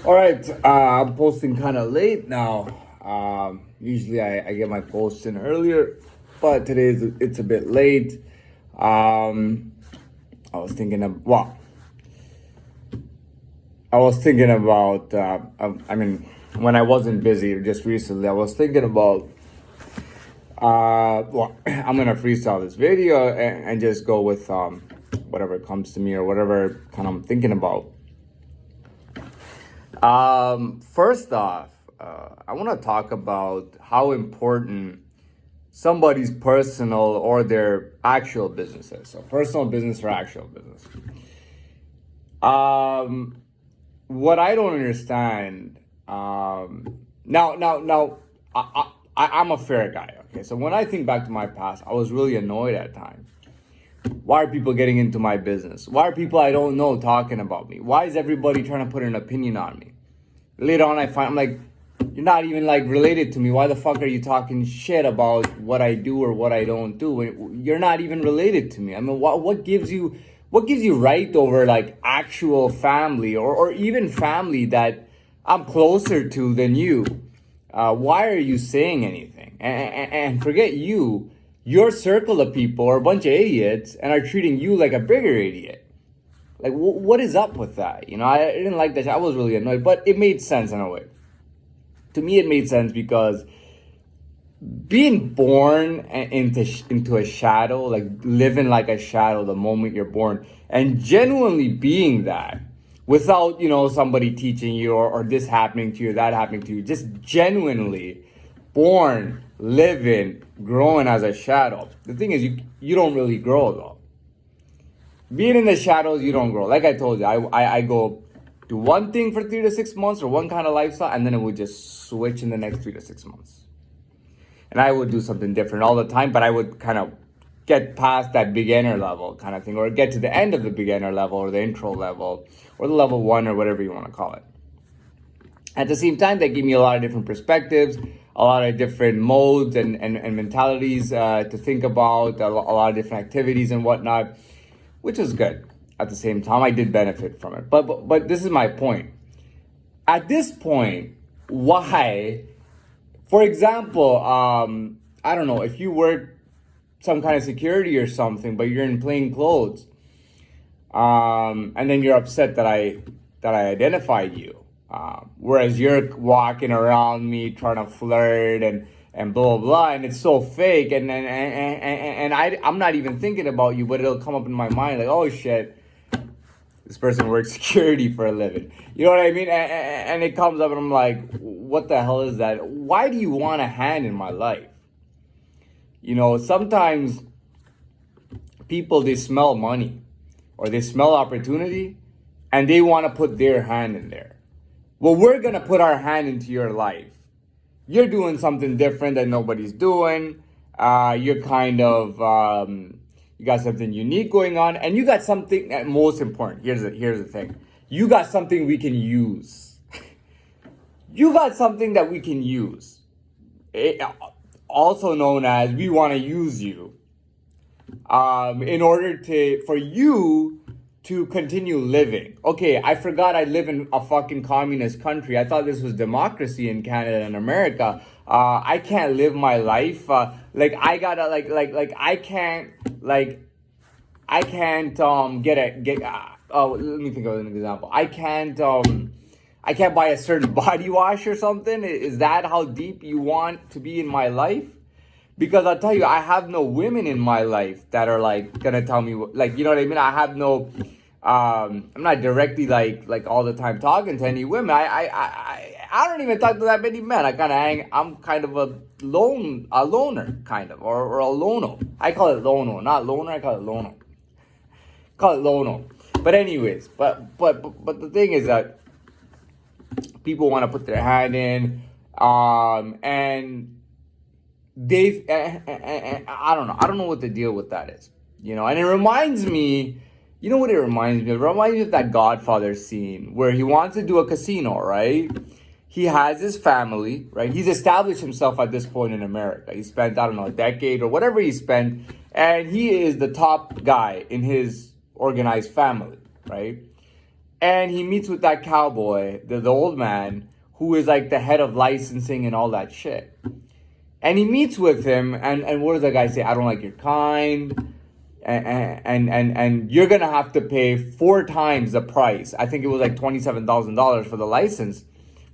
All right, I'm posting kind of late now. Usually I get my posts in earlier, but today it's a bit late. I was thinking of I was thinking about. When I wasn't busy just recently, I was thinking about. I'm gonna freestyle this video and just go with whatever comes to me or whatever kind of I'm thinking about. First off, I want to talk about how important somebody's personal or their actual business is. So, personal business or actual business. Um, what I don't understand, now, I'm a fair guy. Okay, so when I think back to my past, I was really annoyed at times. Why are people getting into my business? Why are people I don't know talking about me? Why is everybody trying to put an opinion on me? Later on, I'm like, you're not even like related to me. Why the fuck are you talking shit about what I do or what I don't do? You're not even related to me. I mean, what gives you right over like actual family or even family that I'm closer to than you? Why are you saying anything? And forget you. Your circle of people are a bunch of idiots and are treating you like a bigger idiot. Like, what is up with that? I didn't like that. I was really annoyed, but it made sense in a way. To me, it made sense because being born into a shadow, like living like a shadow the moment you're born, and genuinely being that without, somebody teaching you or this happening to you, that happening to you, just genuinely born, living, growing as a shadow. The thing is, you don't really grow though. Being in the shadows, you don't grow. Like I told you, I go do one thing for 3 to 6 months or one kind of lifestyle, and then it would just switch in the next 3 to 6 months. And I would do something different all the time, but I would kind of get past that beginner level kind of thing, or get to the end of the beginner level or the intro level or the level one or whatever you want to call it. At the same time, they give me a lot of different perspectives, a lot of different modes and mentalities to think about, a lot of different activities and whatnot, which was good. At the same time, I did benefit from it. But this is my point. At this point, why? For example, I don't know, if you work some kind of security or something, but you're in plain clothes, and then you're upset that I identified you, whereas you're walking around me trying to flirt and blah blah blah, and it's so fake, and I'm not even thinking about you, but it'll come up in my mind like, oh shit, this person works security for a living. You know what I mean? And it comes up and I'm like, what the hell is that? Why do you want a hand in my life? Sometimes people, they smell money or they smell opportunity and they want to put their hand in there. Well, we're going to put our hand into your life. You're doing something different that nobody's doing. You're kind of, you got something unique going on, and you got something that most important. Here's the thing. You got something we can use. You got something that we can use. Also known as we want to use you. In order for you to continue living. Okay, I forgot I live in a fucking communist country. I thought this was democracy in Canada and America. I can't live my life. I gotta I can't let me think of an example. I can't buy a certain body wash or something. Is that how deep you want to be in my life? Because I'll tell you, I have no women in my life that are like gonna tell me you know what I mean? I have no I'm not directly like all the time talking to any women. I don't even talk to that many men. I'm kind of a loner kind of, or a lono. I call it lono, not loner, I call it lono. Call it lono. But anyways, but the thing is that people want to put their hand in, and I don't know what the deal with that is, and it reminds me, you know what it reminds me of? It reminds me of that Godfather scene where he wants to do a casino, right? He has his family, right? He's established himself at this point in America. He spent, I don't know, a decade or whatever he spent, and he is the top guy in his organized family, right? And he meets with that cowboy, the old man, who is like the head of licensing and all that shit. And he meets with him, and what does that guy say? I don't like your kind, and you're gonna have to pay 4 times the price. I think it was like $27,000 for the license,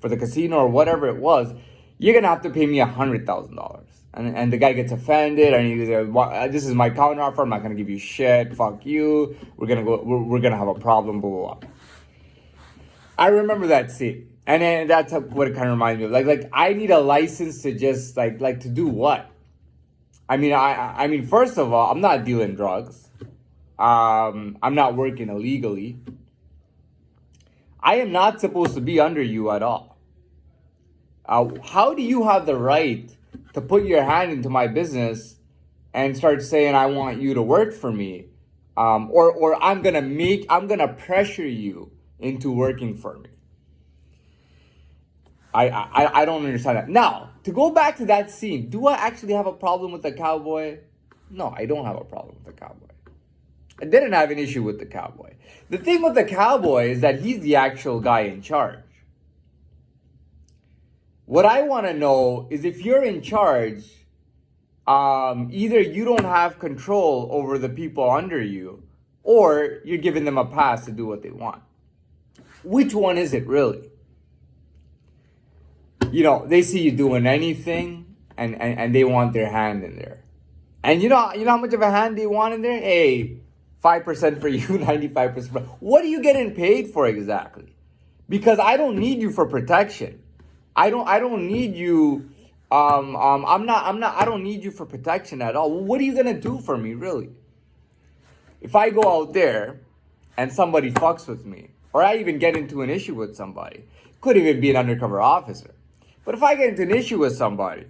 for the casino or whatever it was. You're gonna have to pay me $100,000. And the guy gets offended, and he says, "This is my counter offer. I'm not gonna give you shit. Fuck you. We're gonna have a problem." Blah blah blah. I remember that scene. And then that's what it kind of reminds me of. Like I need a license to just like to do what? I mean, first of all, I'm not dealing drugs. I'm not working illegally. I am not supposed to be under you at all. How do you have the right to put your hand into my business and start saying I want you to work for me, or I'm gonna pressure you into working for me? I don't understand that. Now, to go back to that scene, do I actually have a problem with the cowboy? No, I don't have a problem with the cowboy. I didn't have an issue with the cowboy. The thing with the cowboy is that he's the actual guy in charge. What I want to know is if you're in charge, either you don't have control over the people under you, or you're giving them a pass to do what they want. Which one is it really? You know, they see you doing anything and they want their hand in there. And you know how much of a hand they want in there? Hey, 5% for you, 95%. What are you getting paid for exactly? Because I don't need you for protection. I don't need you. I don't need you for protection at all. What are you gonna do for me, really? If I go out there and somebody fucks with me, or I even get into an issue with somebody, could even be an undercover officer. But if I get into an issue with somebody,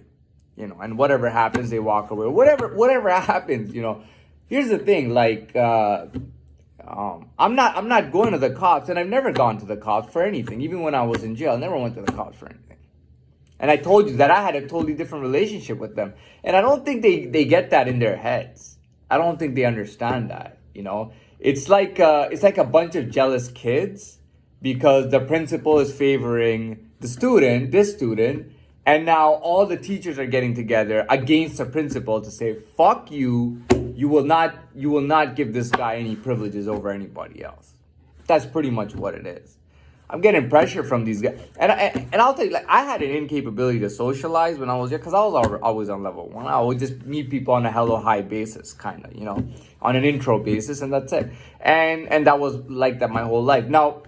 and whatever happens, they walk away. Whatever happens, Here's the thing, like, I'm not going to the cops, and I've never gone to the cops for anything. Even when I was in jail, I never went to the cops for anything. And I told you that I had a totally different relationship with them, and I don't think they get that in their heads. I don't think they understand that. It's like a bunch of jealous kids because the principal is favoring this student, and now all the teachers are getting together against the principal to say, fuck you, you will not give this guy any privileges over anybody else. That's pretty much what it is. I'm getting pressure from these guys. And I'll tell you, like, I had an incapability to socialize when I was there because I was always on level 1. I would just meet people on a hello, hi basis, kind of, on an intro basis, and that's it. And that was like that my whole life. Now,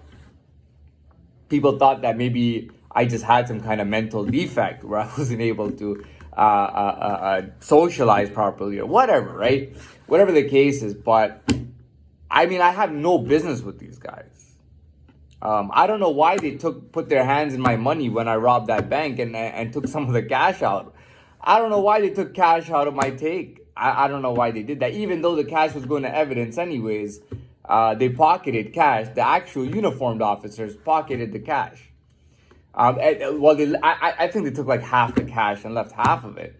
people thought that maybe I just had some kind of mental defect where I wasn't able to socialize properly or whatever, right? Whatever the case is. But, I mean, I have no business with these guys. I don't know why they put their hands in my money when I robbed that bank and took some of the cash out. I don't know why they took cash out of my take. I don't know why they did that. Even though the cash was going to evidence anyways, they pocketed cash. The actual uniformed officers pocketed the cash. I think they took like half the cash and left half of it.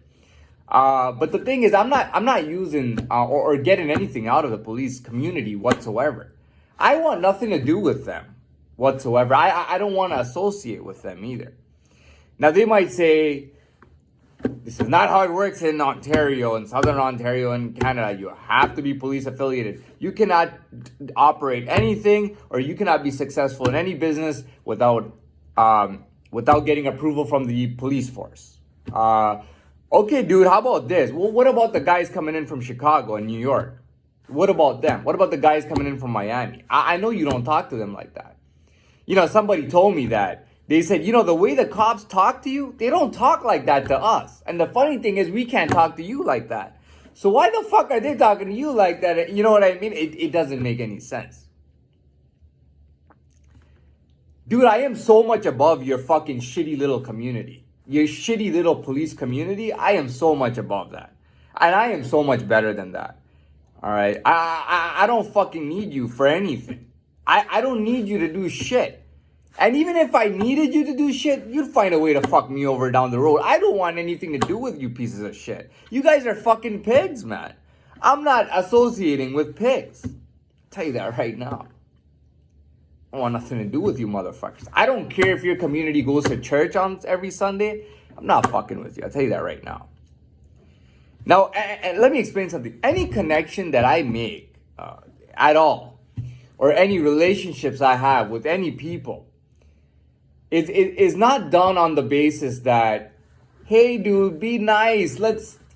But the thing is, I'm not using or getting anything out of the police community whatsoever. I want nothing to do with them whatsoever. I don't want to associate with them either. Now they might say, this is not how it works in Ontario, in Southern Ontario, and Canada. You have to be police affiliated. You cannot operate anything, or you cannot be successful in any business without getting approval from the police force. Okay, dude, how about this? Well, what about the guys coming in from Chicago and New York? What about them? What about the guys coming in from Miami? I know you don't talk to them like that. Somebody told me that. They said, the way the cops talk to you, they don't talk like that to us. And the funny thing is, we can't talk to you like that. So why the fuck are they talking to you like that? You know what I mean? It doesn't make any sense. Dude, I am so much above your fucking shitty little community. Your shitty little police community, I am so much above that. And I am so much better than that. All right? I don't fucking need you for anything. I don't need you to do shit. And even if I needed you to do shit, you'd find a way to fuck me over down the road. I don't want anything to do with you pieces of shit. You guys are fucking pigs, man. I'm not associating with pigs. I'll tell you that right now. I want nothing to do with you motherfuckers. I don't care if your community goes to church on every Sunday. I'm not fucking with you. I'll tell you that right now. Now, and let me explain something. Any connection that I make at all, or any relationships I have with any people, is not done on the basis that, hey, dude, be nice.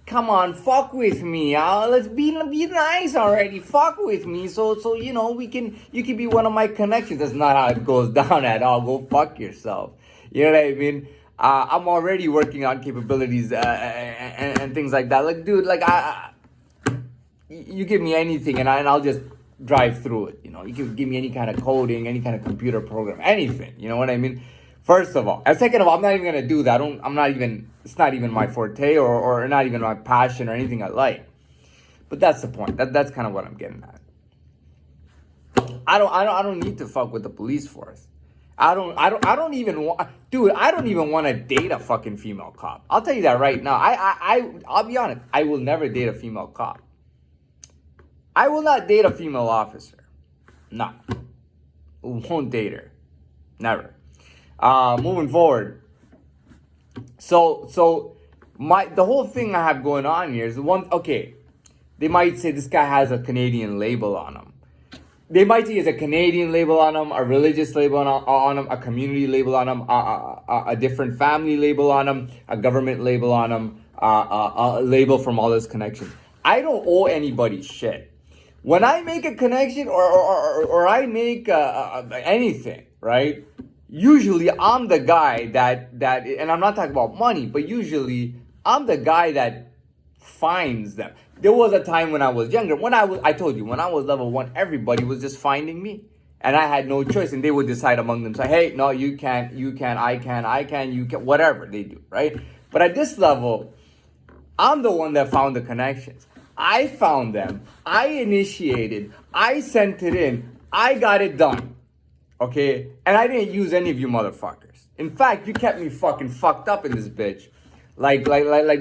Come on, fuck with me. Let's be nice already. Fuck with me. So you know, you can be one of my connections. That's not how it goes down at all. Go fuck yourself. You know what I mean? I'm already working on capabilities and things like that. Like, dude, like you give me anything and I'll just drive through it. You know, you can give me any kind of coding, any kind of computer program, anything. You know what I mean? First of all, and second of all, I'm not even gonna do that. It's not even my forte or not even my passion or anything I like. But that's the point. That's kind of what I'm getting at. I don't need to fuck with the police force. I don't even want, dude, I don't even want to date a fucking female cop. I'll tell you that right now. I'll be honest. I will never date a female cop. I will not date a female officer. No. Won't date her. Never. Moving forward. So the whole thing I have going on here is okay, they might say this guy has a Canadian label on him. They might say he has a Canadian label on him, a religious label on him, a community label on him, a different family label on him, a government label on him, a label from all those connections. I don't owe anybody shit. When I make a connection or I make anything, right? Usually I'm the guy that, and I'm not talking about money, but usually I'm the guy that finds them. There was a time when I was younger, I told you, when I was level 1, everybody was just finding me. And I had no choice, and they would decide among themselves, hey, no, you can't, I can, you can, whatever they do, right? But at this level, I'm the one that found the connections. I found them, I initiated, I sent it in, I got it done, okay? And I didn't use any of you motherfuckers. In fact, you kept me fucking fucked up in this bitch. Like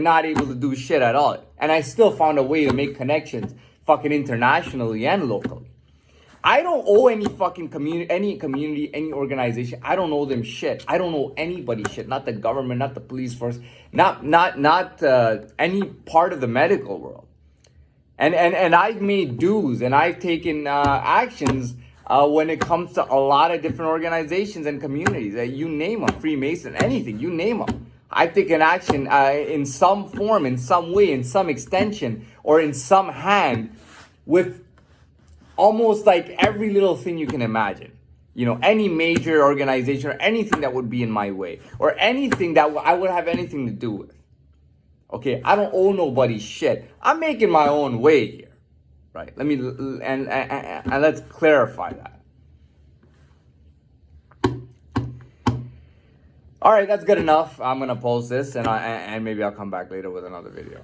not able to do shit at all. And I still found a way to make connections fucking internationally and locally. I don't owe any fucking community, any organization. I don't owe them shit. I don't owe anybody shit. Not the government, not the police force, not any part of the medical world. And I've made dues and I've taken actions when it comes to a lot of different organizations and communities. You name them, Freemason, anything, you name them. I've taken action in some form, in some way, in some extension, or in some hand with almost like every little thing you can imagine. You know, any major organization or anything that would be in my way or anything that I would have anything to do with. Okay, I don't owe nobody shit. I'm making my own way here, right? Let me, and let's clarify that. All right, that's good enough. I'm gonna post this and maybe I'll come back later with another video.